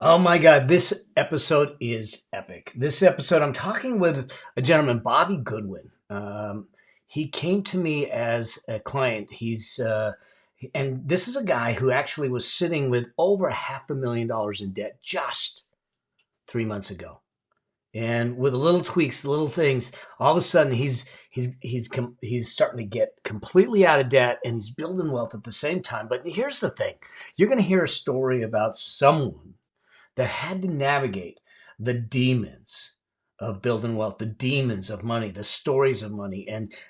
Oh my God, this episode is epic. This episode, I'm talking with a gentleman, Bobby Goodwin. He came to me as a client. And this is a guy who actually was sitting with over $500,000 in debt just 3 months ago. And with the little tweaks, the little things, all of a sudden he's starting to get completely out of debt and he's building wealth at the same time. But here's the thing: you're going to hear a story about someone that had to navigate the demons of building wealth, the demons of money, the stories of money,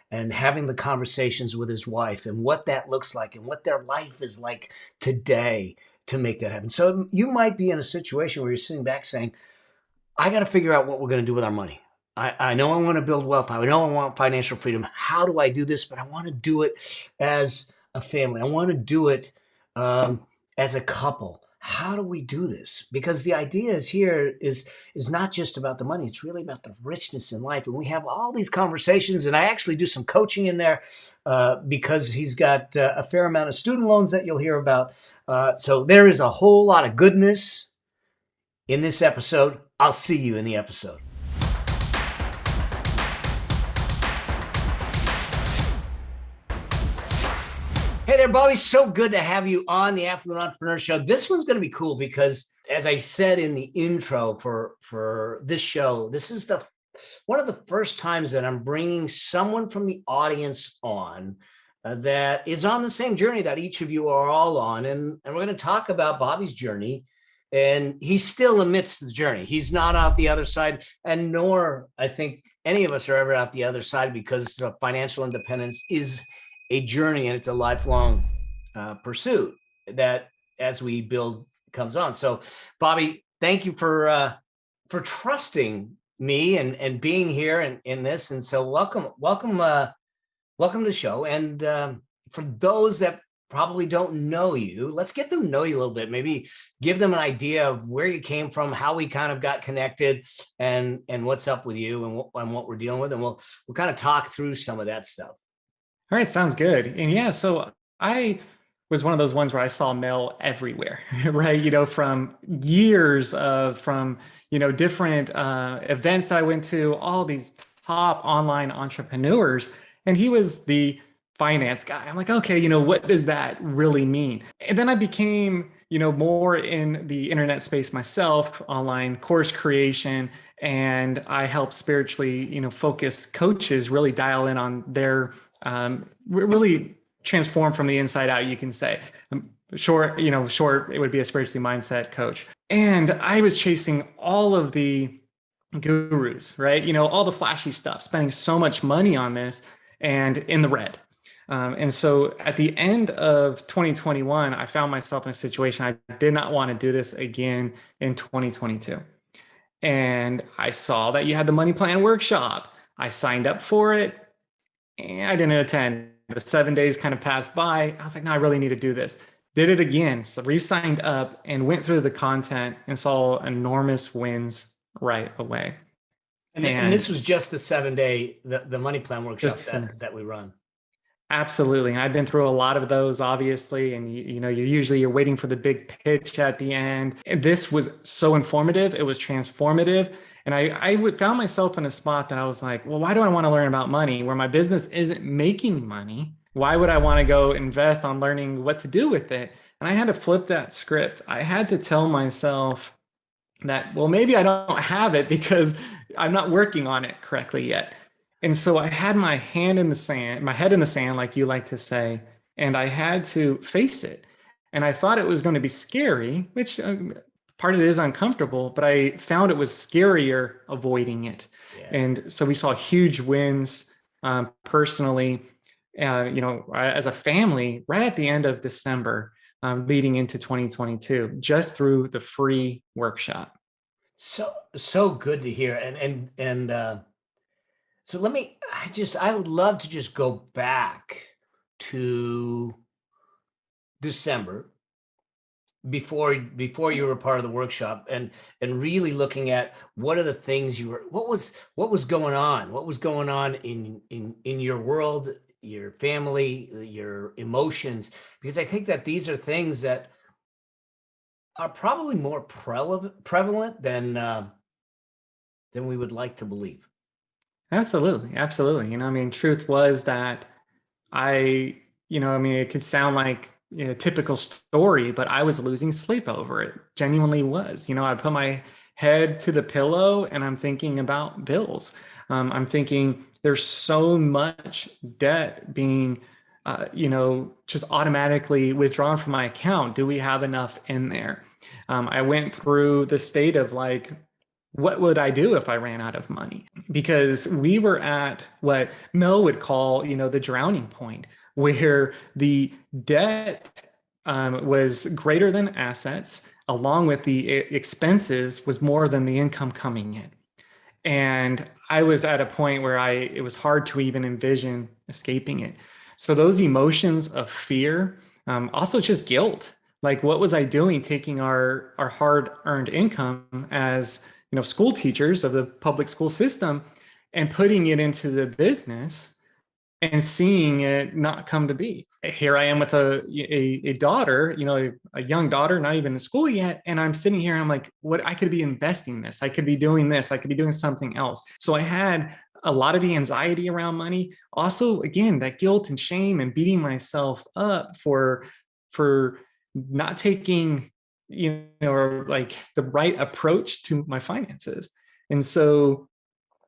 and having the conversations with his wife and what that looks like and what their life is like today to make that happen. So you might be in a situation where you're sitting back saying, I got to figure out what we're going to do with our money. I know I want to build wealth. I know I want financial freedom. How do I do this? But I want to do it as a family. I want to do it as a couple. How do we do this? Because the idea is not just about the money. It's really about the richness in life. And we have all these conversations, and I actually do some coaching in there because he's got a fair amount of student loans that you'll hear about. So there is a whole lot of goodness in this episode. I'll see you in the episode. Hey there, Bobby. So good to have you on the Affluent Entrepreneur Show. This one's going to be cool because, as I said in the intro for this show, this is the one of the first times that I'm bringing someone from the audience on that is on the same journey that each of you are all on. And we're going to talk about Bobby's journey. And he's still amidst the journey. He's not out the other side, and nor I think any of us are ever out the other side, because financial independence is a journey and it's a lifelong pursuit that, as we build, comes on. So, Bobby, thank you for trusting me and being here in this. And so, welcome to the show. And for those that probably don't know you, let's get them to know you a little bit. Maybe give them an idea of where you came from, how we kind of got connected, and what's up with you and what we're dealing with, and we'll kind of talk through some of that stuff. All right, sounds good. And yeah, so I was one of those ones where I saw mail everywhere, right? From years of from different events that I went to, all these top online entrepreneurs, and he was the finance guy. I'm like, okay, what does that really mean? And then I became, more in the internet space myself, online course creation, and I help spiritually, focus coaches really dial in on their really transform from the inside out, you can say. Short, it would be a spiritually mindset coach. And I was chasing all of the gurus, right? All the flashy stuff, spending so much money on this and in the red. And so at the end of 2021, I found myself in a situation I did not want to do this again in 2022. And I saw that you had the money plan workshop. I signed up for it and I didn't attend. The 7 days kind of passed by. I was like, no, I really need to do this. Did it again. So re-signed up and went through the content and saw enormous wins right away. And And this was just the 7 day the money plan workshop just that we run. absolutely. And I've been through a lot of those, obviously. And you're waiting for the big pitch at the end. And this was so informative. It was transformative. And I found myself in a spot that I was like, well, why do I want to learn about money where my business isn't making money? Why would I want to go invest on learning what to do with it? And I had to flip that script. I had to tell myself that, well, maybe I don't have it because I'm not working on it correctly yet. And so I had my hand in the sand, my head in the sand, like you like to say, and I had to face it. And I thought it was going to be scary, which part of it is uncomfortable, but I found it was scarier avoiding it. Yeah. And so we saw huge wins personally, as a family right at the end of December, leading into 2022, just through the free workshop. So good to hear. And so I would love to just go back to December before you were part of the workshop, and really looking at what are the things what was going on in your world, your family, your emotions, because I think that these are things that are probably more prevalent than we would like to believe. Absolutely, absolutely. I mean, truth was that I, I mean, it could sound like a typical story, but I was losing sleep over it. Genuinely was. I put my head to the pillow and I'm thinking about bills. I'm thinking there's so much debt being, just automatically withdrawn from my account. Do we have enough in there? I went through the state of like, what would I do if I ran out of money? Because we were at what Mel would call, the drowning point, where the debt was greater than assets, along with the expenses was more than the income coming in. And I was at a point where it was hard to even envision escaping it. So those emotions of fear, also just guilt, like what was I doing taking our hard-earned income as, school teachers of the public school system and putting it into the business and seeing it not come to be. Here I am with a daughter, a young daughter, not even in school yet. And I'm sitting here and I'm like, what, I could be investing this. I could be doing this. I could be doing something else. So I had a lot of the anxiety around money. Also, again, that guilt and shame and beating myself up for not taking, or like the right approach to my finances. And so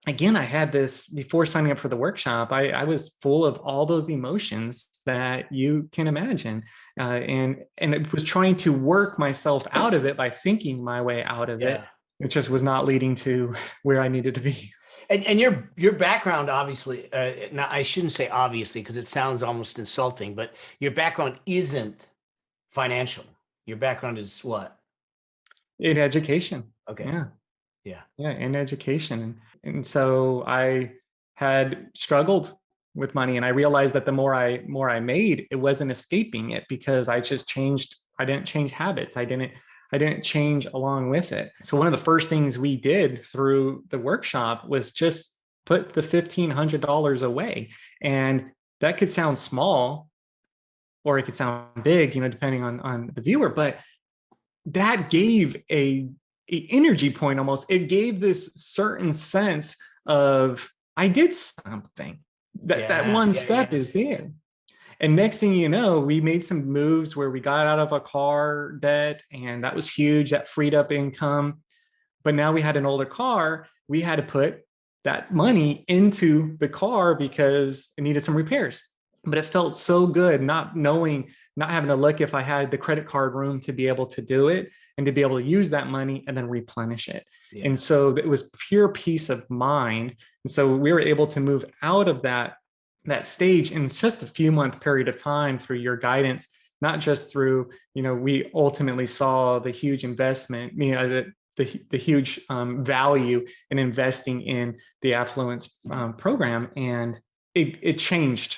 again, I had this before signing up for the workshop. I was full of all those emotions that you can imagine, and it was trying to work myself out of it by thinking my way out of it. Yeah. It just was not leading to where I needed to be. And your background, obviously, now I shouldn't say obviously because it sounds almost insulting, but your background isn't financial. Your background is what? In education, Okay. yeah. Yeah. Yeah, in education. And so I had struggled with money, and I realized that the more I made, it wasn't escaping it because I just changed. I didn't change habits. I didn't change along with it. So one of the first things we did through the workshop was just put the $1,500 away. And that could sound small or it could sound big, depending on the viewer, but that gave a energy point almost. It gave this certain sense of I did something. That Yeah. one Yeah. step Yeah. is there. And next thing you know, we made some moves where we got out of a car debt, and that was huge. That freed up income. But now we had an older car. We had to put that money into the car because it needed some repairs. But it felt so good not knowing, not having to look if I had the credit card room to be able to do it and to be able to use that money and then replenish it. Yeah. And so it was pure peace of mind. And so we were able to move out of that stage in just a few month period of time through your guidance, not just through, we ultimately saw the huge investment, the huge value in investing in the affluence program. And it changed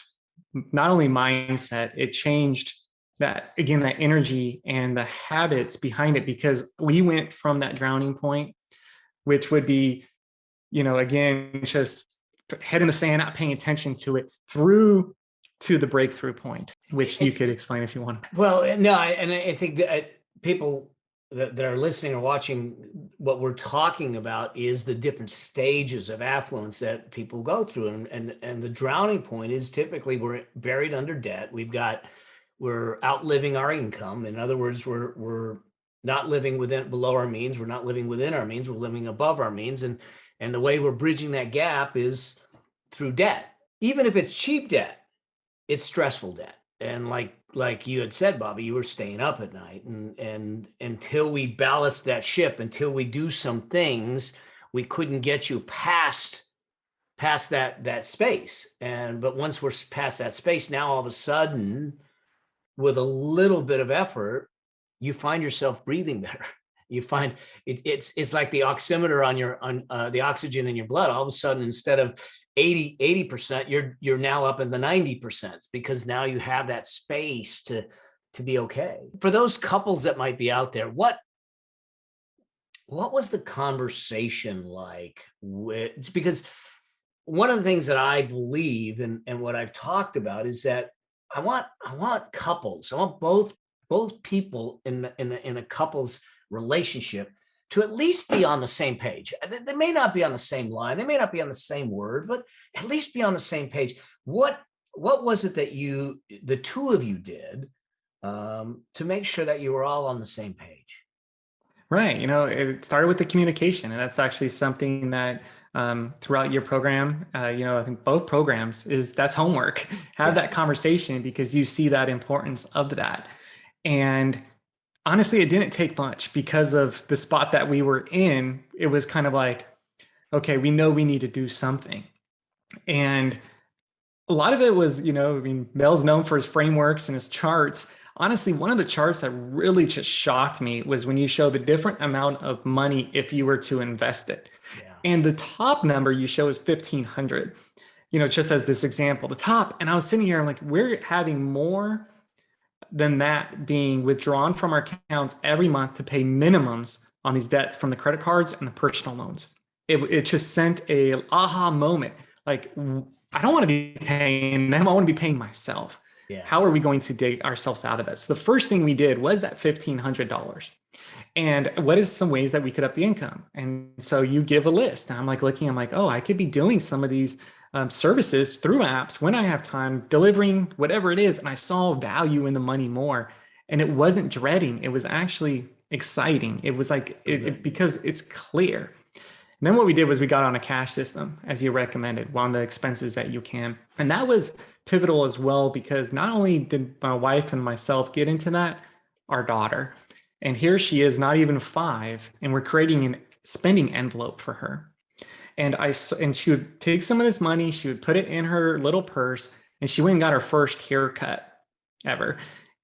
not only mindset, it changed that, again, that energy and the habits behind it, because we went from that drowning point, which would be, again, just head in the sand, not paying attention to it, through to the breakthrough point, which you could explain if you want. Well, no, I think that people that are listening or watching, what we're talking about is the different stages of affluence that people go through, and the drowning point is typically we're buried under debt. We're outliving our income. In other words, we're not living below our means. We're not living within our means. We're living above our means, and the way we're bridging that gap is through debt. Even if it's cheap debt, it's stressful debt. And like you had said, Bobby, you were staying up at night, and until we ballast that ship, until we do some things, we couldn't get you past that space. But once we're past that space, now all of a sudden, with a little bit of effort, you find yourself breathing better. You find it's like the oximeter on the oxygen in your blood. All of a sudden, instead of 80%, you're now up in the 90% because now you have that space to be okay. For those couples that might be out there, what was the conversation like with, because one of the things that I believe and what I've talked about is that I want couples, I want both people in a couple's relationship to at least be on the same page. They may not be on the same line, they may not be on the same word, but at least be on the same page. What was it that the two of you did to make sure that you were all on the same page? Right. It started with the communication, and that's actually something that throughout your program, I think both programs that's homework. Have Yeah. that conversation because you see that importance of that. And honestly, it didn't take much because of the spot that we were in. It was kind of like, okay, we know we need to do something. And a lot of it was, Mel's known for his frameworks and his charts. Honestly, one of the charts that really just shocked me was when you show the different amount of money if you were to invest it. Yeah. And the top number you show is 1,500, just as this example, the top. And I was sitting here, I'm like, we're having more than that being withdrawn from our accounts every month to pay minimums on these debts from the credit cards and the personal loans. It just sent a aha moment. Like, I don't want to be paying them. I want to be paying myself. Yeah. How are we going to dig ourselves out of this? So the first thing we did was that $1,500. And what is some ways that we could up the income? And so you give a list. And I'm like looking, I'm like, oh, I could be doing some of these services through apps when I have time, delivering whatever it is. And I saw value in the money more. And it wasn't dreading. It was actually exciting. It was like, because it's clear. And then what we did was we got on a cash system, as you recommended, on the expenses that you can. And that was pivotal as well, because not only did my wife and myself get into that, our daughter, and here she is, not even 5, and we're creating a spending envelope for her. And she would take some of this money, she would put it in her little purse, and she went and got her first haircut ever.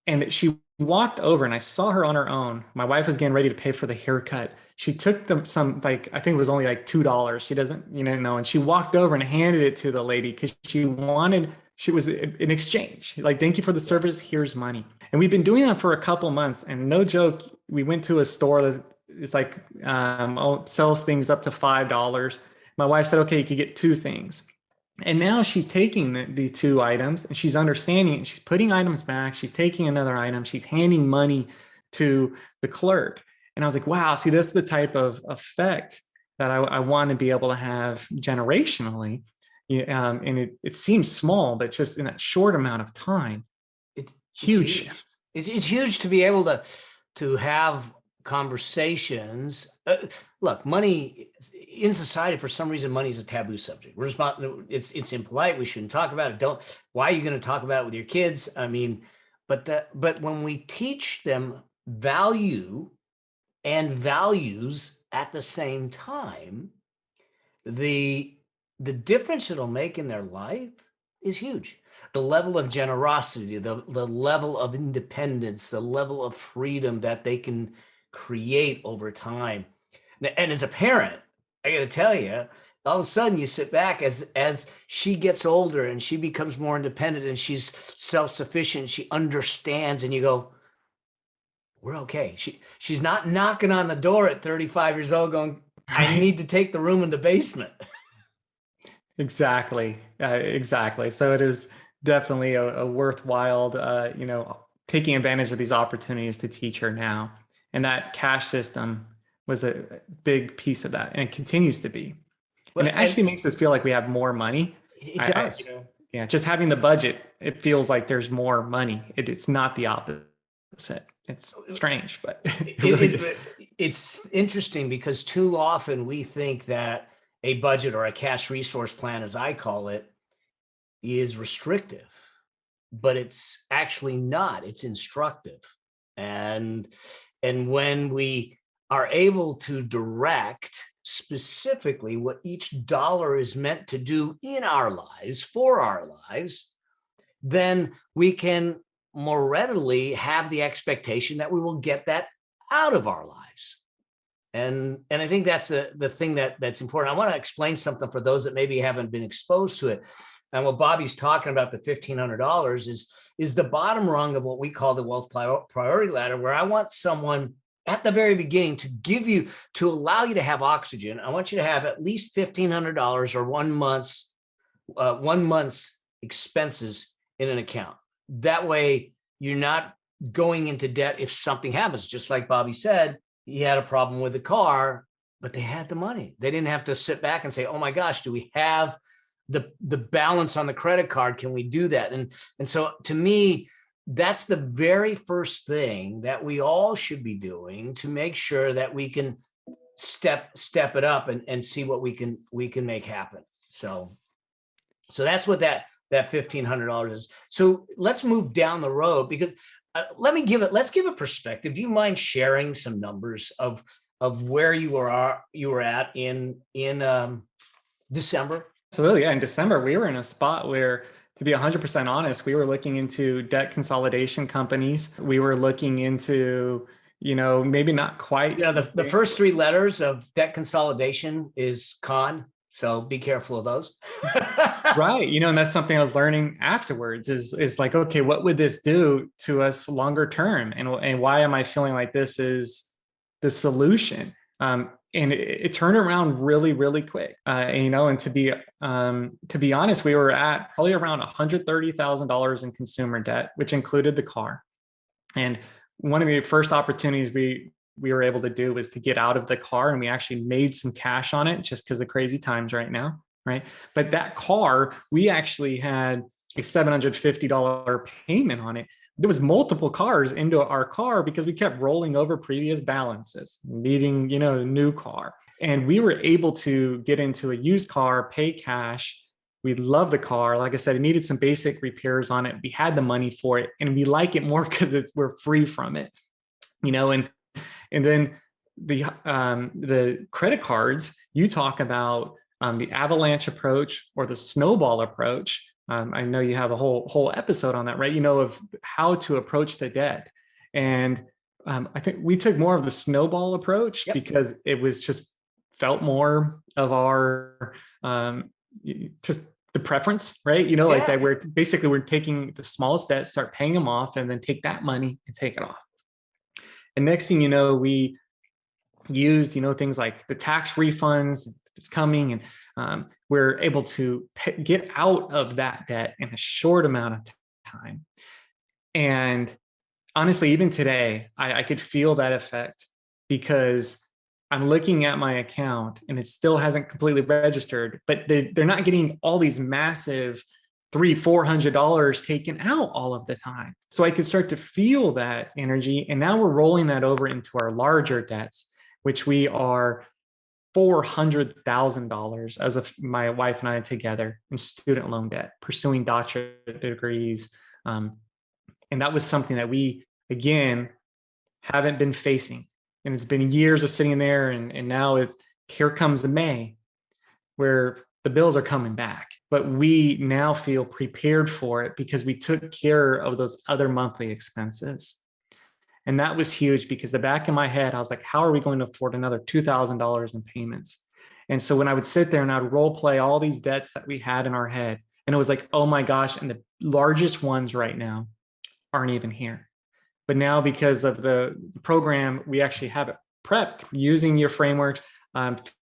And she walked over, and I saw her on her own. My wife was getting ready to pay for the haircut. She took some, like, I think it was only like $2. She doesn't, know. And she walked over and handed it to the lady because she was an exchange. Like, thank you for the service. Here's money. And we've been doing that for a couple months. And no joke, we went to a store that is like, sells things up to $5. My wife said, okay, you could get 2 things. And now she's taking the 2 items and she's understanding it. She's putting items back. She's taking another item. She's handing money to the clerk. And I was like, wow, see, this is the type of effect that I want to be able to have generationally. And it seems small, but just in that short amount of time, huge shift. It's huge to be able to have conversations. Look, money in society, for some reason, money is a taboo subject. It's impolite. We shouldn't talk about it. Why are you going to talk about it with your kids? I mean, but when we teach them value and values at the same time, the difference it'll make in their life is huge. The level of generosity, the level of independence, the level of freedom that they can create over time. And as a parent, I got to tell you, all of a sudden you sit back as she gets older and she becomes more independent and she's self-sufficient, she understands, and you go, we're okay. She's not knocking on the door at 35 years old going, I need to take the room in the basement. Exactly. Exactly. So it is definitely a worthwhile, taking advantage of these opportunities to teach her now. And that cash system was a big piece of that, and it continues to be. And it actually makes us feel like we have more money. It does. Yeah, just having the budget, it feels like there's more money. It's not the opposite. It's strange, but it really is. It's interesting because too often we think that a budget or a cash resource plan, as I call it, is restrictive, but it's actually not. It's instructive. And when we are able to direct specifically what each dollar is meant to do in our lives, for our lives, then we can more readily have the expectation that we will get that out of our lives. And I think that's the thing that's important. I want to explain something for those that maybe haven't been exposed to it. And what Bobby's talking about, the $1,500 is the bottom rung of what we call the wealth priority ladder, where I want someone at the very beginning to allow you to have oxygen. I want you to have at least $1,500 or 1 month's expenses in an account. That way you're not going into debt if something happens. Just like Bobby said, he had a problem with the car, but they had the money. They didn't have to sit back and say, oh my gosh, do we have the balance on the credit card? Can we do that? And so to me, that's the very first thing that we all should be doing to make sure that we can step it up and see what we can make happen. So that's what that $1,500 is. So let's move down the road, because let's give a perspective. Do you mind sharing some numbers of where you were at in December? Absolutely. Yeah. In December, we were in a spot where, to be 100% honest, we were looking into debt consolidation companies. We were looking into, maybe not quite. Yeah, the first three letters of debt consolidation is con. So be careful of those. Right. And that's something I was learning afterwards is like, okay, what would this do to us longer term? And why am I feeling like this is the solution? And it turned around really, really quick. And to be honest, we were at probably around $130,000 in consumer debt, which included the car. And one of the first opportunities we were able to do was to get out of the car, and we actually made some cash on it just because of crazy times right now, right? But that car, we actually had a $750 payment on it. There was multiple cars into our car because we kept rolling over previous balances, needing, a new car. And we were able to get into a used car, pay cash. We love the car. Like I said, it needed some basic repairs on it. We had the money for it, and we like it more because we're free from it, and then the credit cards, you talk about the avalanche approach or the snowball approach. I know you have a whole episode on that, right? Of how to approach the debt. And I think we took more of the snowball approach. Yep. Because it was just felt more of our just the preference, right? Like that we're taking the smallest debt, start paying them off, and then take that money and take it off. And next thing you know, we used, things like the tax refunds that's coming, and we're able to get out of that debt in a short amount of time. And honestly, even today, I could feel that effect, because I'm looking at my account and it still hasn't completely registered, but they're not getting all these massive $300-400 taken out all of the time. So I could start to feel that energy. And now we're rolling that over into our larger debts, which we are $400,000 as of my wife and I together in student loan debt, pursuing doctorate degrees. And that was something that we, again, haven't been facing. And it's been years of sitting there. And now here comes the May, where the bills are coming back, but we now feel prepared for it because we took care of those other monthly expenses. And that was huge, because the back of my head, I was like, how are we going to afford another $2,000 in payments? And so when I would sit there and I'd role play all these debts that we had in our head, and it was like, oh my gosh, and the largest ones right now aren't even here. But now, because of the program, we actually have it prepped using your frameworks,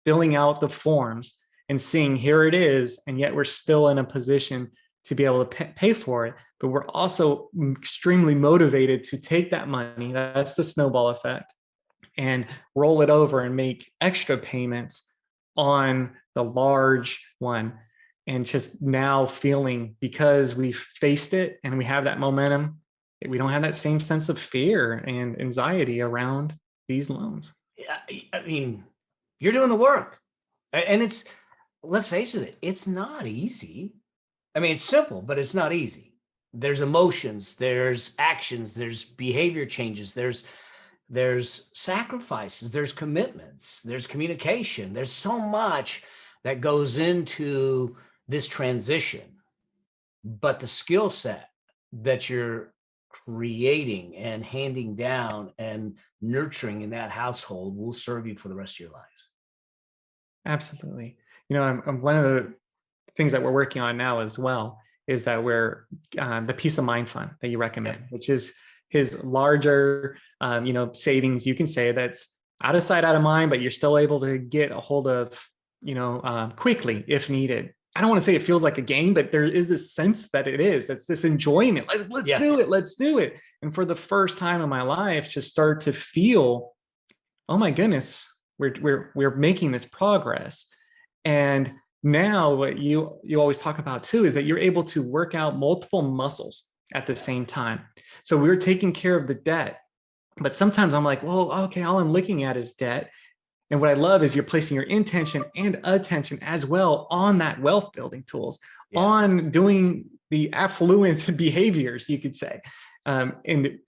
filling out the forms and seeing here it is. And yet we're still in a position to be able to pay for it. But we're also extremely motivated to take that money, that's the snowball effect, and roll it over and make extra payments on the large one. And just now feeling, because we've faced it and we have that momentum, we don't have that same sense of fear and anxiety around these loans. I mean, you're doing the work, and let's face it, it's not easy. I mean, it's simple, but it's not easy. There's emotions, there's actions, there's behavior changes, there's sacrifices, there's commitments, there's communication. There's so much that goes into this transition, but the skill set that you're creating and handing down and nurturing in that household will serve you for the rest of your lives. Absolutely. I'm one of the things that we're working on now as well is that we're the peace of mind fund that you recommend, which is his larger, savings. You can say that's out of sight, out of mind, but you're still able to get a hold of, quickly if needed. I don't want to say it feels like a game, but there is this sense that it is. It's this enjoyment. Let's Yeah. do it. Let's do it. And for the first time in my life, to start to feel, oh my goodness, we're making this progress. And now what you always talk about too is that you're able to work out multiple muscles at the same time. So we're taking care of the debt, but sometimes I'm like, well, okay, all I'm looking at is debt. And what I love is you're placing your intention and attention as well on that wealth building tools, Yeah. on doing the affluent behaviors, you could say. And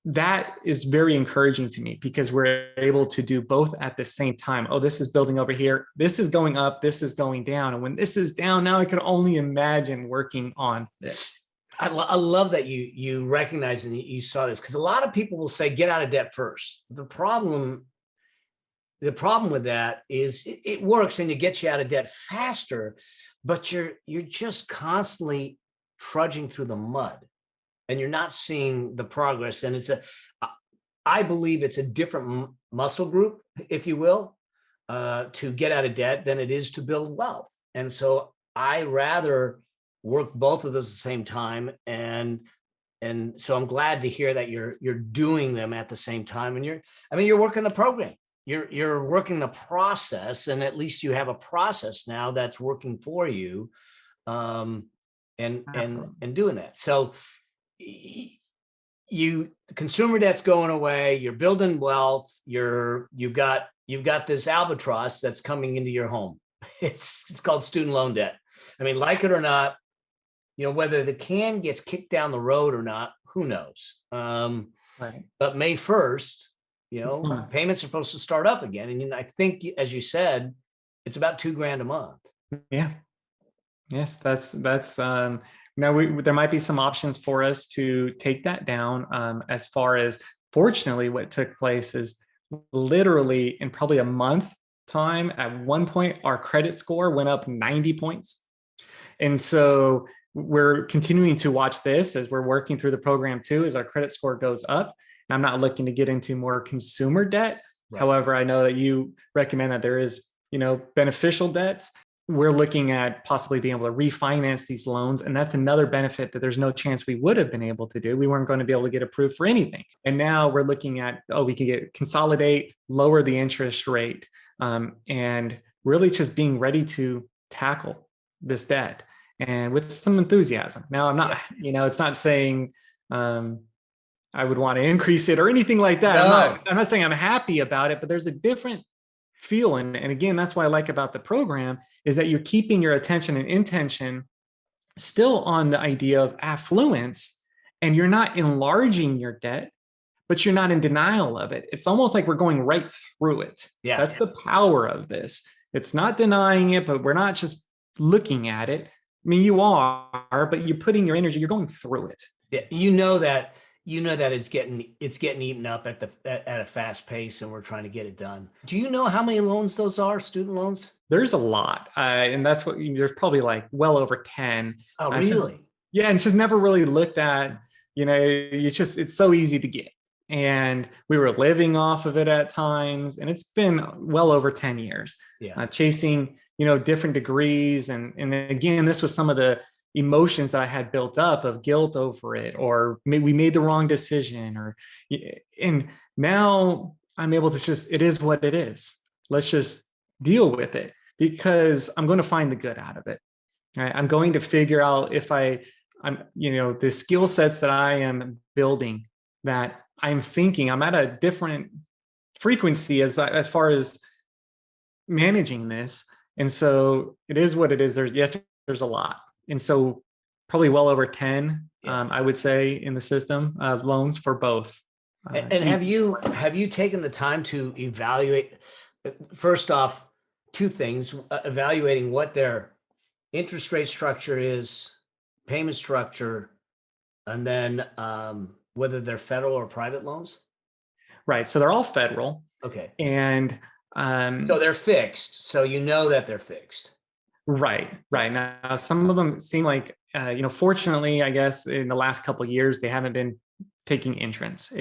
that is very encouraging to me because we're able to do both at the same time. Oh, this is building over here. This is going up. This is going down. And when this is down, now I can only imagine working on this. I love that you recognize and you saw this, because a lot of people will say, get out of debt first. The problem with that is it works and it gets you out of debt faster, but you're just constantly trudging through the mud and you're not seeing the progress. And I believe it's a different muscle group, if you will, to get out of debt than it is to build wealth. And so I rather work both of those at the same time. And so I'm glad to hear that you're doing them at the same time. And you're working the program. You're working the process, and at least you have a process now that's working for you, and doing that. So consumer debt's going away. You're building wealth. You've got this albatross that's coming into your home. It's called student loan debt. I mean, like it or not, whether the can gets kicked down the road or not, who knows? Right. But May 1st, payments are supposed to start up again. And I think, as you said, it's about $2,000 a month. Yeah. Yes, that's now there might be some options for us to take that down. As far as, fortunately, what took place is literally in probably a month time, at one point, our credit score went up 90 points. And so we're continuing to watch this as we're working through the program too, as our credit score goes up. And I'm not looking to get into more consumer debt. Right. However, I know that you recommend that there is, beneficial debts. We're looking at possibly being able to refinance these loans. And that's another benefit that there's no chance we would have been able to do. We weren't going to be able to get approved for anything. And now we're looking at, we can consolidate, lower the interest rate, and really just being ready to tackle this debt and with some enthusiasm. Now, I'm not, it's not saying I would want to increase it or anything like that. No. I'm not saying I'm happy about it, but there's a different feel. And again, that's what I like about the program, is that you're keeping your attention and intention still on the idea of affluence, and you're not enlarging your debt, but you're not in denial of it. It's almost like we're going right through it. Yeah. That's the power of this. It's not denying it, but we're not just looking at it. I mean, you are, but you're putting your energy, you're going through it. Yeah, that it's getting eaten up at a fast pace, and we're trying to get it done. Do you know how many loans those are, student loans? There's a lot, and that's what there's probably like well over 10. Oh, really? Yeah, and it's just never really looked at. It's so easy to get, and we were living off of it at times, and it's been well over 10 years. Yeah, chasing different degrees, and again, this was some of the emotions that I had built up of guilt over it, or we made the wrong decision, and now I'm able to just, it is what it is. Let's just deal with it, because I'm going to find the good out of it. Right? I'm going to figure out if I'm the skill sets that I am building, that I'm thinking I'm at a different frequency as far as managing this. And so it is what it is. There's a lot. And so probably well over 10, I would say, in the system of loans for both. And have you taken the time to evaluate, first off, two things, evaluating what their interest rate structure is, payment structure, and then whether they're federal or private loans? Right. So they're all federal. Okay. And so they're fixed. So that they're fixed. Right. Now, some of them seem like, fortunately, I guess in the last couple of years, they haven't been taking interest.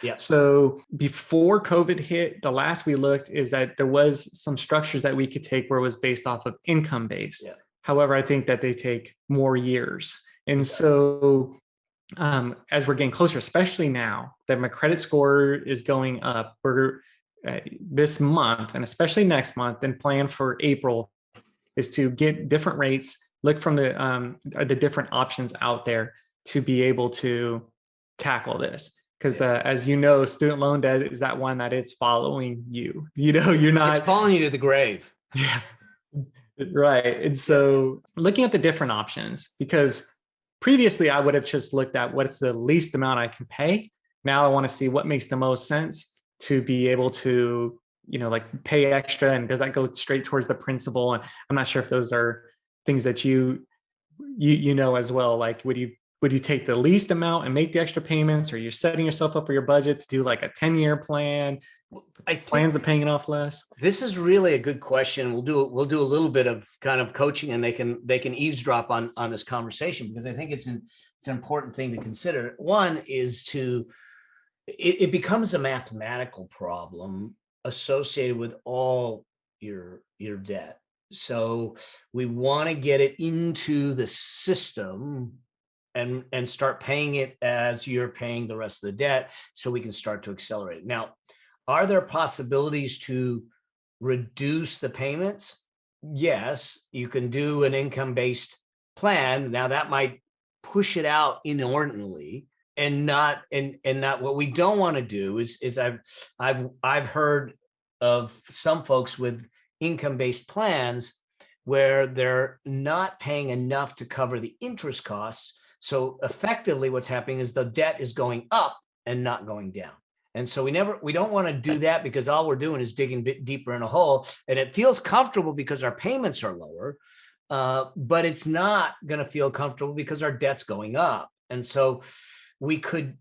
Yeah. So before COVID hit, the last we looked is that there was some structures that we could take where it was based off of income based. Yeah. However, I think that they take more years. And It does. so as we're getting closer, especially now that my credit score is going up, we're this month and especially next month and plan for April is to get different rates, look from the different options out there to be able to tackle this. Because as you know, student loan debt is that one that it's following you. You know, you're not. It's following you to the grave. Yeah. Right. And so looking at the different options, because previously I would have just looked at what's the least amount I can pay. Now I want to see what makes the most sense to be able to, like pay extra. And does that go straight towards the principal? And I'm not sure if those are things that you know as well. Like, would you take the least amount and make the extra payments, or you're setting yourself up for your budget to do like a 10-year plan? I think Plans of paying it off less. this is really a good question. We'll do a little bit of kind of coaching, and they can eavesdrop on this conversation, because I think it's an important thing to consider. One is it becomes a mathematical problem associated with all your debt. So we want to get it into the system and start paying it as you're paying the rest of the debt, so we can start to accelerate it. Now, are there possibilities to reduce the payments? Yes, you can do an income-based plan. Now that might push it out inordinately, and not what we don't want to do is I've heard of some folks with income-based plans where they're not paying enough to cover the interest costs. So effectively what's happening is the debt is going up and not going down. And so we don't want to do that, because all we're doing is digging a bit deeper in a hole, and it feels comfortable because our payments are lower, but it's not going to feel comfortable because our debt's going up. And so we could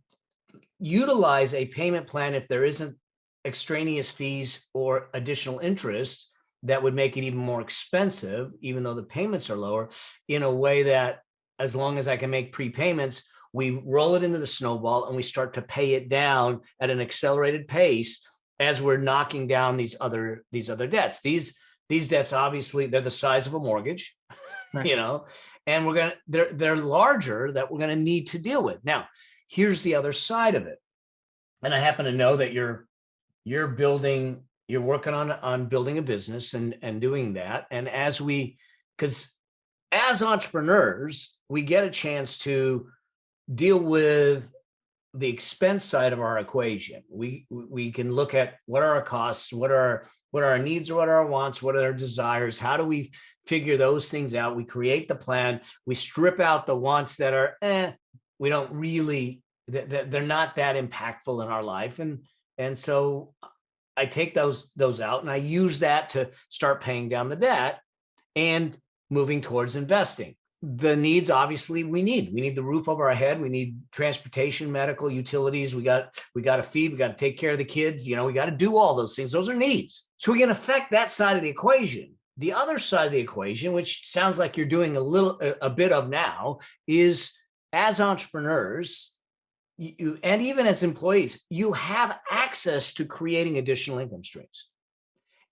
utilize a payment plan if there isn't extraneous fees or additional interest that would make it even more expensive, even though the payments are lower, in a way that, as long as I can make prepayments, we roll it into the snowball and we start to pay it down at an accelerated pace as we're knocking down these other debts. These debts, obviously, they're the size of a mortgage, Right. And they're larger, that we're gonna need to deal with. Now, here's the other side of it. And I happen to know that you're working on building a business and doing that. And because as entrepreneurs, we get a chance to deal with the expense side of our equation. We can look at what are our costs, what are our needs, or what are our wants, what are our desires, how do we figure those things out? We create the plan, we strip out the wants that are we don't really, they're not that impactful in our life, and so I take those out and I use that to start paying down the debt and moving towards investing. The needs, obviously, we need the roof over our head, we need transportation, medical, utilities, we got to feed, we got to take care of the kids, we got to do all those things. Those are needs. So we can affect that side of the equation. The other side of the equation, which sounds like you're doing a bit of now, is as entrepreneurs, and even as employees, you have access to creating additional income streams.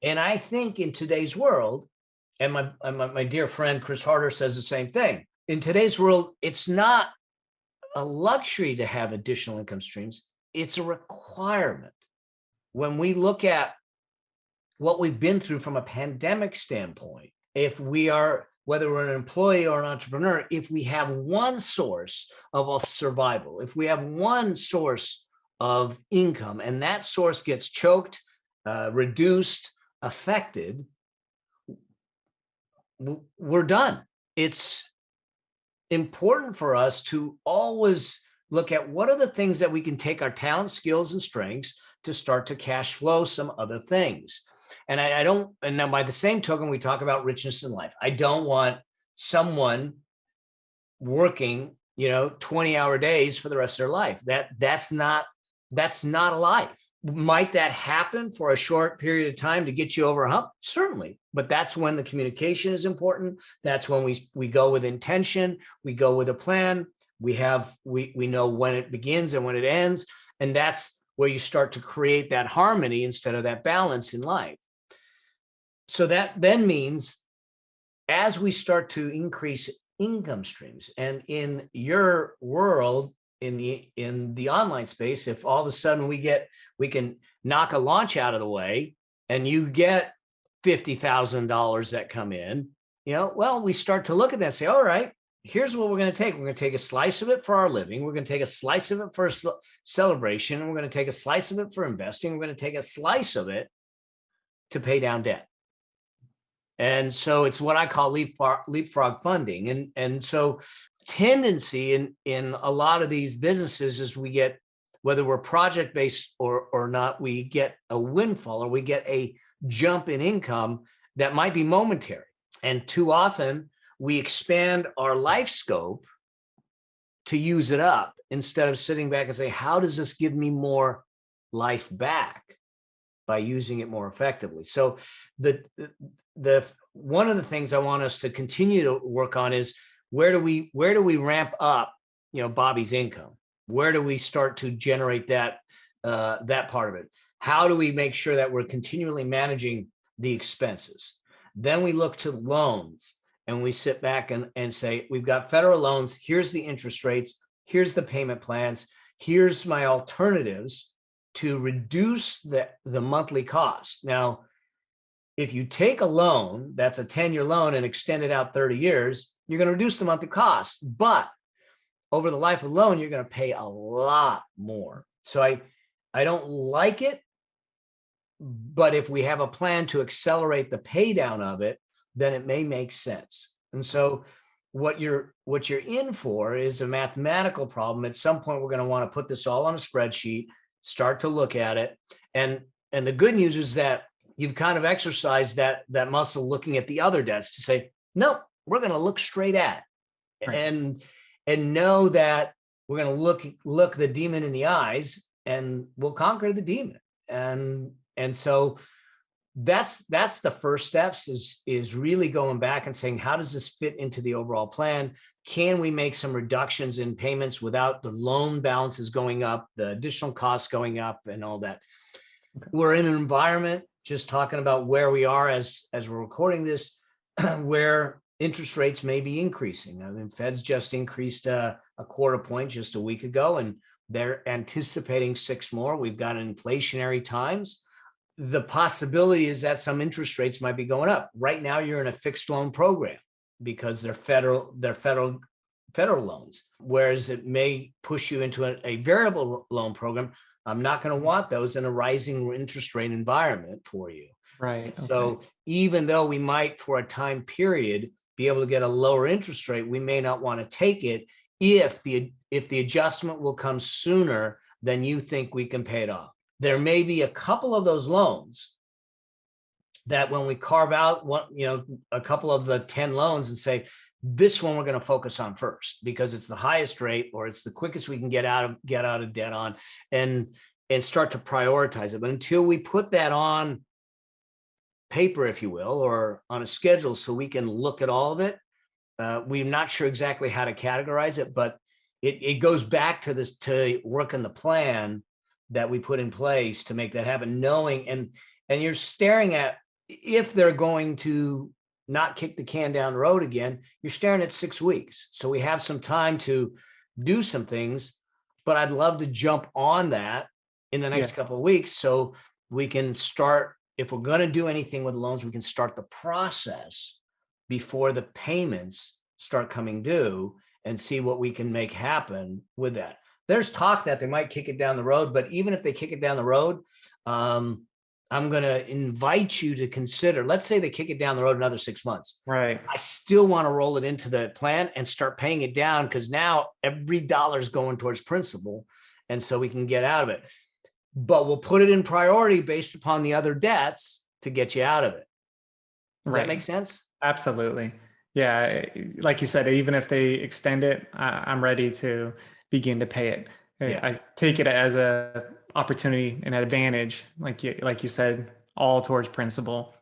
And I think in today's world, and my dear friend Chris Harder says the same thing, in today's world, it's not a luxury to have additional income streams. It's a requirement. When we look at what we've been through from a pandemic standpoint, whether we're an employee or an entrepreneur, if we have one source of survival, if we have one source of income, and that source gets choked, reduced, affected, we're done. It's important for us to always look at what are the things that we can take our talents, skills, and strengths to start to cash flow some other things. And and now by the same token, we talk about richness in life. I don't want someone working, 20-hour days for the rest of their life. That's not a life. Might that happen for a short period of time to get you over a hump? Certainly. But that's when the communication is important. That's when we go with intention, we go with a plan, We know when it begins and when it ends, and that's where you start to create that harmony instead of that balance in life. So that then means as we start to increase income streams, and in your world, in the online space, if all of a sudden we can knock a launch out of the way and you get $50,000 that come in, well, we start to look at that and say, all right, here's what we're going to take. We're going to take a slice of it for our living. We're going to take a slice of it for celebration. And we're going to take a slice of it for investing. We're going to take a slice of it to pay down debt. And so it's what I call leapfrog funding. And so tendency in a lot of these businesses is we get, whether we're project based or not, we get a windfall or we get a jump in income that might be momentary. And too often we expand our life scope to use it up instead of sitting back and say, how does this give me more life back by using it more effectively? So the one of the things I want us to continue to work on is where do we ramp up, Bobby's income? Where do we start to generate that part of it? How do we make sure that we're continually managing the expenses? Then we look to loans and we sit back and say, we've got federal loans. Here's the interest rates. Here's the payment plans. Here's my alternatives to reduce the monthly cost. Now, if you take a loan that's a 10-year loan and extend it out 30 years, you're going to reduce the monthly cost. But over the life of the loan, you're going to pay a lot more. So I don't like it. But if we have a plan to accelerate the pay down of it, then it may make sense. And so what you're in for is a mathematical problem. At some point, we're going to want to put this all on a spreadsheet, start to look at it. And the good news is that you've kind of exercised that muscle looking at the other debts to say, nope, we're going to look straight at it. Right. And know that we're going to look the demon in the eyes and we'll conquer the demon. And so that's the first steps is really going back and saying, how does this fit into the overall plan? Can we make some reductions in payments without the loan balances going up, the additional costs going up and all that? Okay. We're in an environment, just talking about where we are as we're recording this, where interest rates may be increasing. I mean, Fed's just increased a quarter point just a week ago, and they're anticipating 6 more. We've got inflationary times. The possibility is that some interest rates might be going up. Right now, you're in a fixed loan program because they're federal loans, whereas it may push you into a variable loan program. I'm not going to want those in a rising interest rate environment for you. Right. Okay. So even though we might, for a time period, be able to get a lower interest rate, we may not want to take it if the adjustment will come sooner than you think we can pay it off. There may be a couple of those loans that when we carve out a couple of the 10 loans and say, this one we're going to focus on first because it's the highest rate or it's the quickest we can get out of debt on, and start to prioritize it. But until we put that on paper, if you will, or on a schedule so we can look at all of it, we're not sure exactly how to categorize it, but it goes back to this, to working the plan that we put in place to make that happen, knowing, and you're staring at, if they're going to not kick the can down the road again, you're staring at 6 weeks. So we have some time to do some things, but I'd love to jump on that in the next couple of weeks so we can start, if we're going to do anything with loans, we can start the process before the payments start coming due and see what we can make happen with that. There's talk that they might kick it down the road, but even if they kick it down the road, I'm going to invite you to consider, let's say they kick it down the road another 6 months. Right. I still want to roll it into the plan and start paying it down, because now every dollar is going towards principal. And so we can get out of it, but we'll put it in priority based upon the other debts to get you out of it. Does that make sense? Absolutely. Yeah. Like you said, even if they extend it, I'm ready to begin to pay it. Yeah. I take it as a opportunity and an advantage, like you said, all towards principal.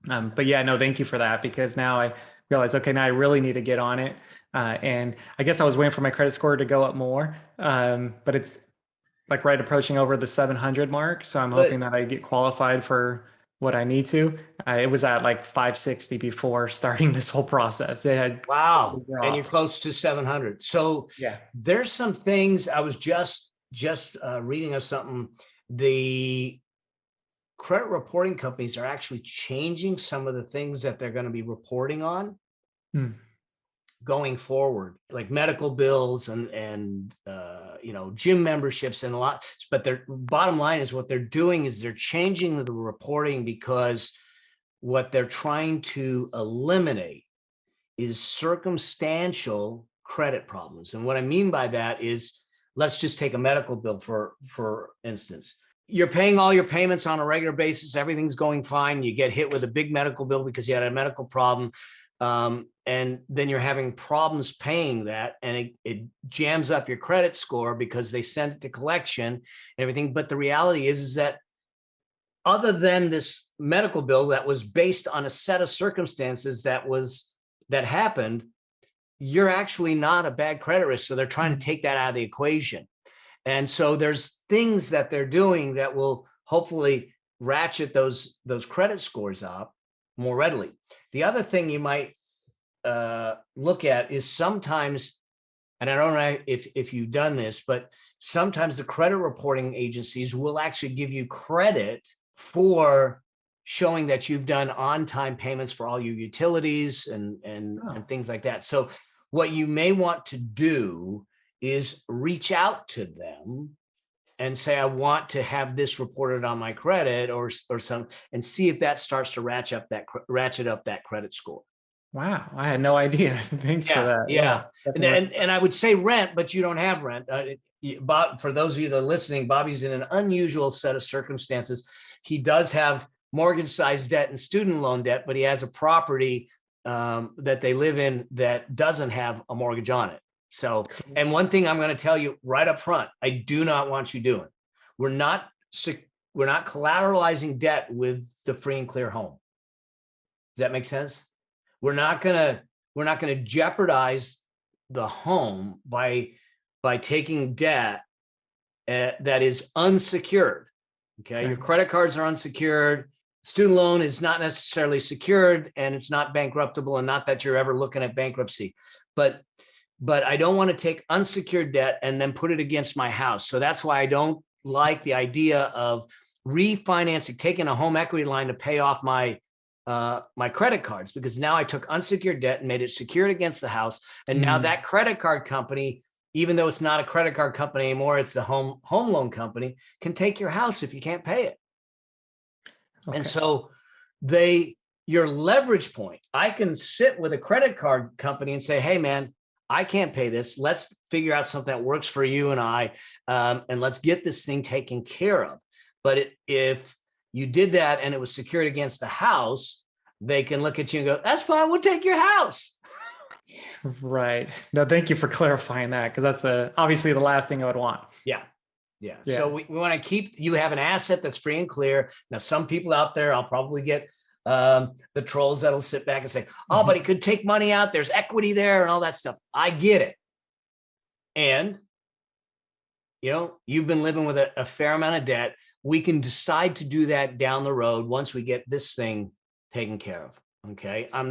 But yeah, no, thank you for that, because now realized, okay, now I really need to get on it. And I guess I was waiting for my credit score to go up more. But it's like right approaching over the 700 mark. So I'm hoping Good. that I get qualified for what I need to. It was at like 560 before starting this whole process. It had Wow. And you're dropped. close to 700. So Yeah. there's some things I was just reading of something. The credit reporting companies are actually changing some of the things that they're going to be reporting on Hmm. going forward, like medical bills and gym memberships and a lot. But their bottom line is what they're doing is they're changing the reporting because what they're trying to eliminate is circumstantial credit problems. And what I mean by that is, let's just take a medical bill for instance. You're paying all your payments on a regular basis, everything's going fine, you get hit with a big medical bill because you had a medical problem, and then you're having problems paying that, and it jams up your credit score because they sent it to collection and everything. But the reality is that other than this medical bill that was based on a set of circumstances that happened, you're actually not a bad credit risk. So they're trying to take that out of the equation. And so there's things that they're doing that will hopefully ratchet those credit scores up more readily. The other thing you might look at is sometimes, and I don't know if you've done this, but sometimes the credit reporting agencies will actually give you credit for showing that you've done on-time payments for all your utilities and Oh, things like that. So what you may want to do is reach out to them and say, I want to have this reported on my credit or some, and see if that starts to ratchet up that credit score. wow. I had no idea. Thanks for Yeah, that. Yeah. yeah. And, Definitely worth and and I would say rent, but you don't have rent. Bob, for those of you that are listening, Bobby's in an unusual set of circumstances. He does have mortgage-sized debt and student loan debt, but he has a property that they live in that doesn't have a mortgage on it. So, it. and one thing I'm going to tell you right up front, I do not want you doing. We're not we're not collateralizing debt with the free and clear home. Does that make sense? We're not gonna we're not gonna jeopardize the home by taking debt that is unsecured. Okay, your Okay. credit cards are unsecured. Student loan is not necessarily secured, and it's not bankruptable, and not that you're ever looking at bankruptcy, but I don't want to take unsecured debt and then put it against my house. So that's why I don't like the idea of refinancing, taking a home equity line to pay off my credit cards, because now I took unsecured debt and made it secured against the house. And now Mm, that credit card company, even though it's not a credit card company anymore, it's the home loan company, can take your house if you can't pay it. And okay. so they your leverage point, I can sit with a credit card company and say, hey man, I can't pay this, let's figure out something that works for you and I, and let's get this thing taken care of. But if you did that and it was secured against the house, they can look at you and go, that's fine, we'll take your house. Right. No, thank you for clarifying that because that's obviously the last thing I would want. Yeah. Yeah. So Yeah. we want to keep, you have an asset that's free and clear. Now, some people out there, I'll probably get the trolls that'll sit back and say, oh, but he could take money out. There's equity there and all that stuff. I get it. And, you've been living with a fair amount of debt. We can decide to do that down the road once we get this thing taken care of. Okay. I'm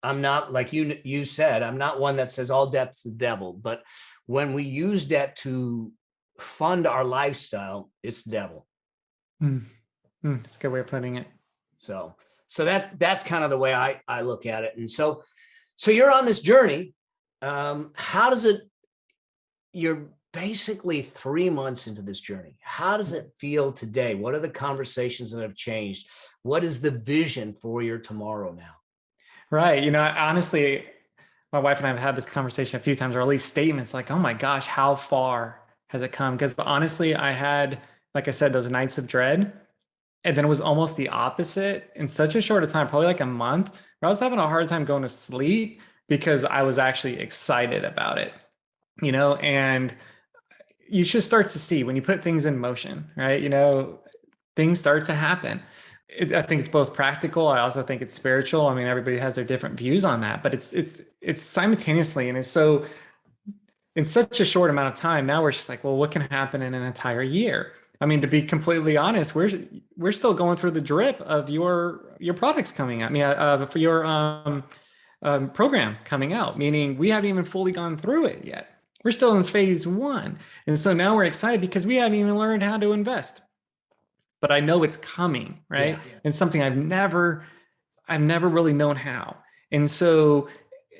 not like you said, I'm not one that says all debt's the devil, but when we use debt to fund our lifestyle, it's the devil. Mm, that's a good way of putting it. So that's kind of the way I look at it. And so you're on this journey. How does it, you're basically 3 months into this journey. How does it feel today? What are the conversations that have changed? What is the vision for your tomorrow now? Right. Honestly, my wife and I have had this conversation a few times, or at least statements like, oh my gosh, how far has it come? Because honestly, I had, like I said, those nights of dread. And then it was almost the opposite in such a short time, probably like a month, where I was having a hard time going to sleep because I was actually excited about it, and you should start to see when you put things in motion, right? Things start to happen. I think it's both practical. I also think it's spiritual. I mean, everybody has their different views on that, but it's simultaneously, and it's so in such a short amount of time. Now we're just like, well, what can happen in an entire year? I mean, to be completely honest, we're still going through the drip of your products coming out. I mean, for your program coming out, meaning we haven't even fully gone through it yet. We're still in phase one, and so now we're excited because we haven't even learned how to invest. But I know it's coming, right? Yeah. And something I've never really known how. And so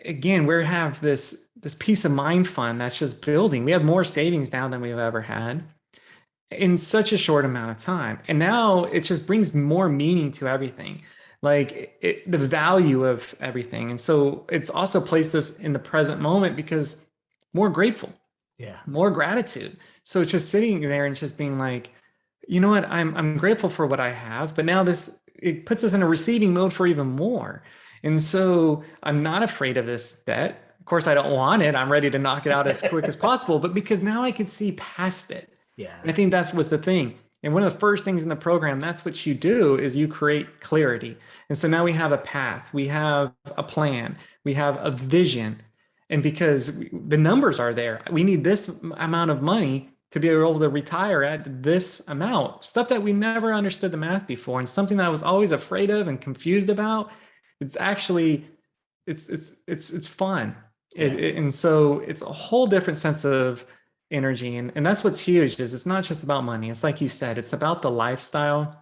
again, we have this peace of mind fund that's just building. We have more savings now than we've ever had in such a short amount of time. And now it just brings more meaning to everything, like the value of everything. And so it's also placed us in the present moment because more grateful, Yeah. more gratitude. So it's just sitting there and just being like, you know what, I'm grateful for what I have, but now this it puts us in a receiving mode for even more. And so I'm not afraid of this debt. Of course, I don't want it. I'm ready to knock it out as quick as possible, but because now I can see past it. Yeah. And I think that's was the thing. And one of the first things in the program, that's what you do is you create clarity. And so now we have a path, we have a plan, we have a vision. And because the numbers are there, we need this amount of money to be able to retire at this amount, stuff that we never understood the math before, and something that I was always afraid of and confused about. It's actually it's fun. Yeah. And so it's a whole different sense of energy. And that's what's huge is it's not just about money. It's like you said, it's about the lifestyle.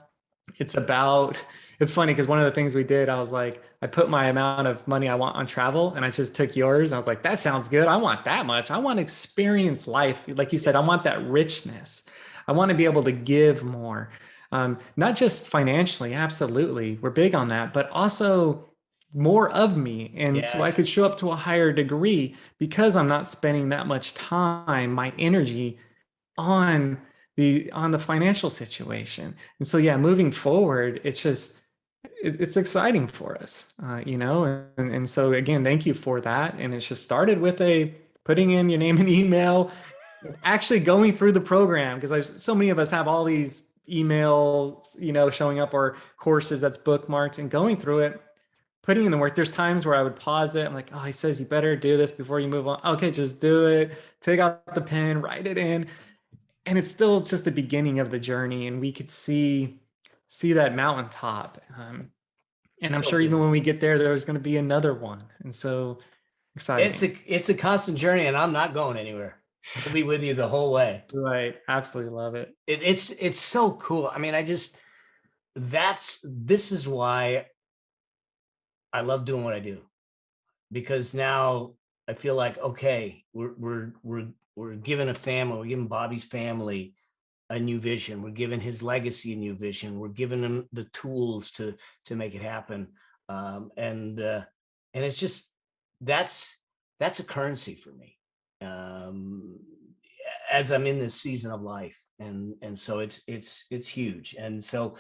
It's about, it's funny because one of the things we did, I was like, I put my amount of money I want on travel and I just took yours. I was like, that sounds good. I want that much. I want to experience life. Like you said, I want that richness. I want to be able to give more. Not just financially, absolutely. We're big on that, but also more of me. And so I Yes. could show up to a higher degree because I'm not spending that much time, my energy on the financial situation. And so yeah, moving forward, it's exciting for us, and so again, thank you for that. And it's just started with a putting in your name and email, actually going through the program because so many of us have all these emails, showing up, or courses that's bookmarked, and going through it, putting in the work. There's times where I would pause it. I'm like, oh, he says you better do this before you move on. Okay, just do it. Take out the pen, write it in. And it's still just the beginning of the journey, and we could see that mountaintop. And I'm So sure even good. when we get there, there's going to be another one. And so exciting. It's a constant journey, and I'm not going anywhere. I'll be with you the whole way. Right. Absolutely love it. It's so cool. I mean, this is why I love doing what I do, because now I feel like, okay, we're giving we're giving Bobby's family a new vision. We're giving his legacy a new vision. We're giving him the tools to make it happen. And it's just that's that's a currency for me, um, as I'm in this season of life, and so it's huge. And so,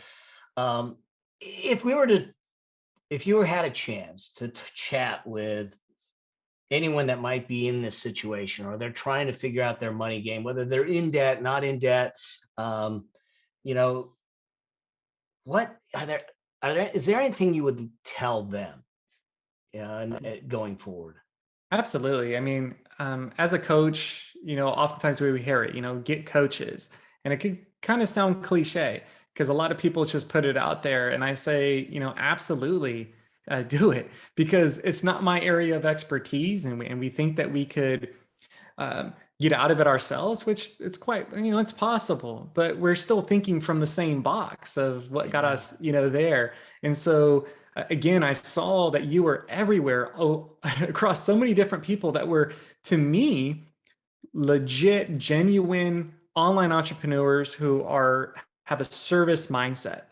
um, if we were to if you had a chance to chat with anyone that might be in this situation, or they're trying to figure out their money game, whether they're in debt, not in debt, um, you know, what is there anything you would tell them, going forward? Absolutely. I mean, as a coach, oftentimes we hear it, get coaches. And it could kind of sound cliche because a lot of people just put it out there. And I say, absolutely do it because it's not my area of expertise. And we think that we could get out of it ourselves, which it's quite, it's possible, but we're still thinking from the same box of what got Yeah. us, there. And so, again, I saw that you were everywhere, across so many different people that were, to me, legit, genuine online entrepreneurs who have a service mindset.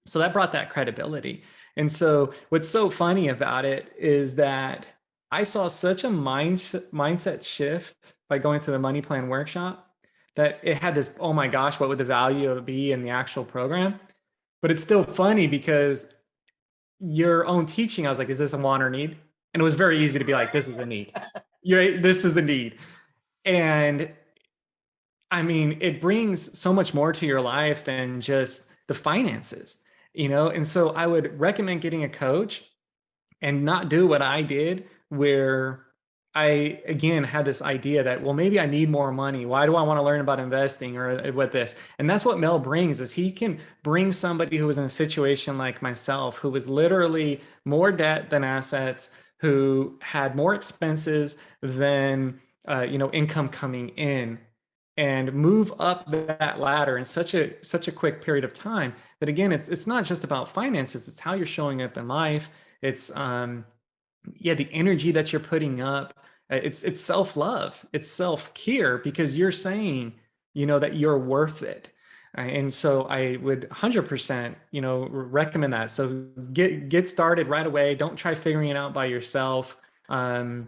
So that brought that credibility. And so what's so funny about it is that I saw such a mindset shift by going to the money plan workshop that it had this, oh my gosh, what would the value be in the actual program? But it's still funny because your own teaching, I was like, is this a want or need? And it was very easy to be like, this is a need. This is a need. And I mean, it brings so much more to your life than just the finances. And so I would recommend getting a coach and not do what I did, where I again had this idea that, well, maybe I need more money. Why do I want to learn about investing or what this? And that's what Mel brings, is he can bring somebody who was in a situation like myself, who was literally more debt than assets, who had more expenses than income coming in, and move up that ladder in such a quick period of time. That again, it's not just about finances, it's how you're showing up in life. It's yeah, the energy that you're putting up. It's self-love, it's self-care, because you're saying, that you're worth it. And so I would 100%, recommend that. So get started right away. Don't try figuring it out by yourself. um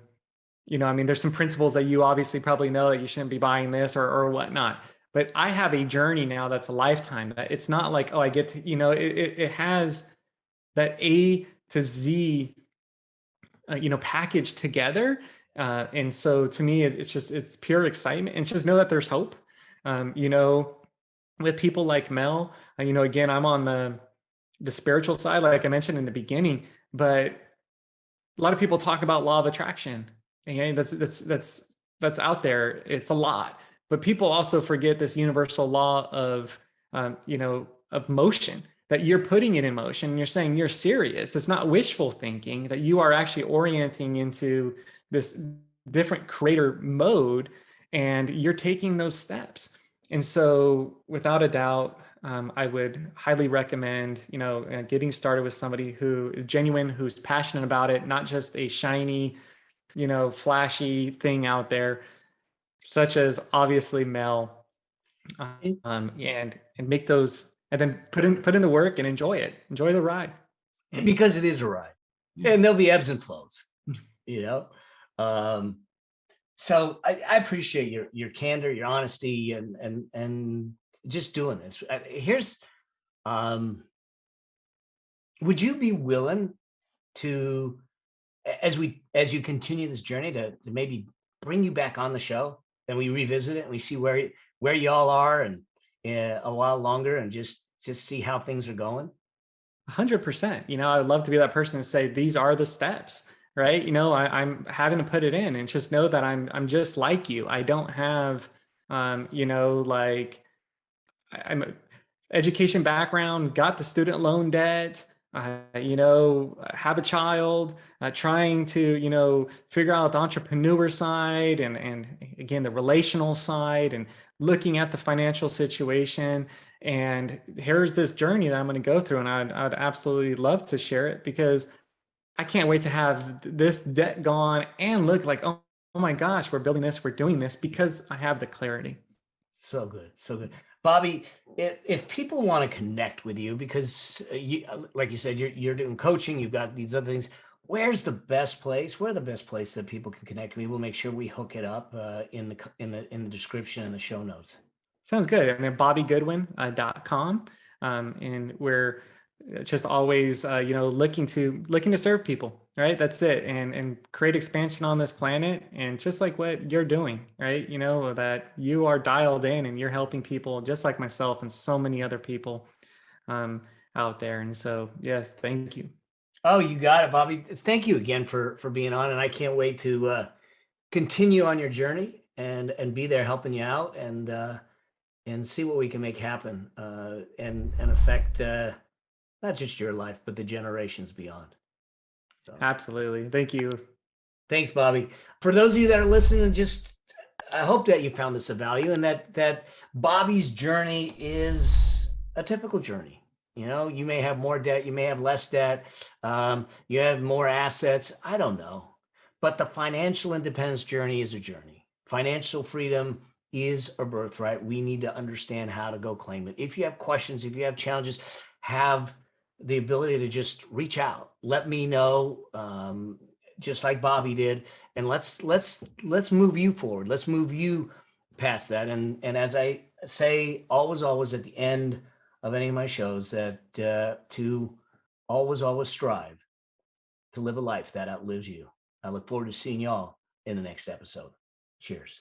I mean, there's some principles that you obviously probably know, that you shouldn't be buying this or whatnot. But I have a journey now that's a lifetime. That it's not like, oh, I get to, it has that A to Z, packaged together. And so to me, it's pure excitement. And just know that there's hope. Um, you know, with people like Mel, again, I'm on the spiritual side, like I mentioned in the beginning, but a lot of people talk about law of attraction. Okay, that's out there. It's a lot, but people also forget this universal law of motion. That you're putting it in motion. And you're saying you're serious. It's not wishful thinking. That you are actually orienting into this different creator mode, and you're taking those steps. And so, without a doubt, I would highly recommend, getting started with somebody who is genuine, who's passionate about it, not just a shiny, flashy thing out there, such as obviously Mel. And make those, and then put in the work and enjoy it. Enjoy the ride. Yeah. Because it is a ride, Yeah. and there'll be ebbs and flows, you know? Um, so I appreciate your candor, your honesty, and just doing this. Here's, um, would you be willing to, as you continue this journey, to maybe bring you back on the show, and we revisit it and we see where y'all are, and a while longer, and just see how things are going? 100%. I would love to be that person to say, these are the steps, right? I'm having to put it in, and just know that I'm just like you. I don't have, like, I'm a education background, got the student loan debt, have a child, trying to, figure out the entrepreneur side, and again, the relational side, and looking at the financial situation. And here's this journey that I'm going to go through. And I'd absolutely love to share it, because I can't wait to have this debt gone and look like, oh my gosh, we're building this, we're doing this, because I have the clarity. So good, so good. Bobby, if people want to connect with you, because like you said, you're doing coaching, you've got these other things. Where's the best place? Where the best place that people can connect with me? We'll make sure we hook it up in the description and the show notes. Sounds good. I mean, BobbyGoodwin.com. And we're just always, looking to serve people, right? That's it. And create expansion on this planet. And just like what you're doing, right? That you are dialed in, and you're helping people just like myself and so many other people um, out there. And so, yes, thank you. Oh, you got it, Bobby. Thank you again for being on, and I can't wait to continue on your journey, and be there helping you out, and see what we can make happen, and affect, not just your life, but the generations beyond. So Absolutely. Thank you. thanks, Bobby. For those of you that are listening, just I hope that you found this of value, and that Bobby's journey is a typical journey. You may have more debt, you may have less debt, you have more assets. I don't know, but the financial independence journey is a journey. Financial freedom is a birthright. We need to understand how to go claim it. If you have questions, if you have challenges, have the ability to just reach out. Let me know, just like Bobby did, and let's move you forward. Let's move you past that. And as I say, always at the end of any of my shows, that to always strive to live a life that outlives you. I look forward to seeing y'all in the next episode. Cheers.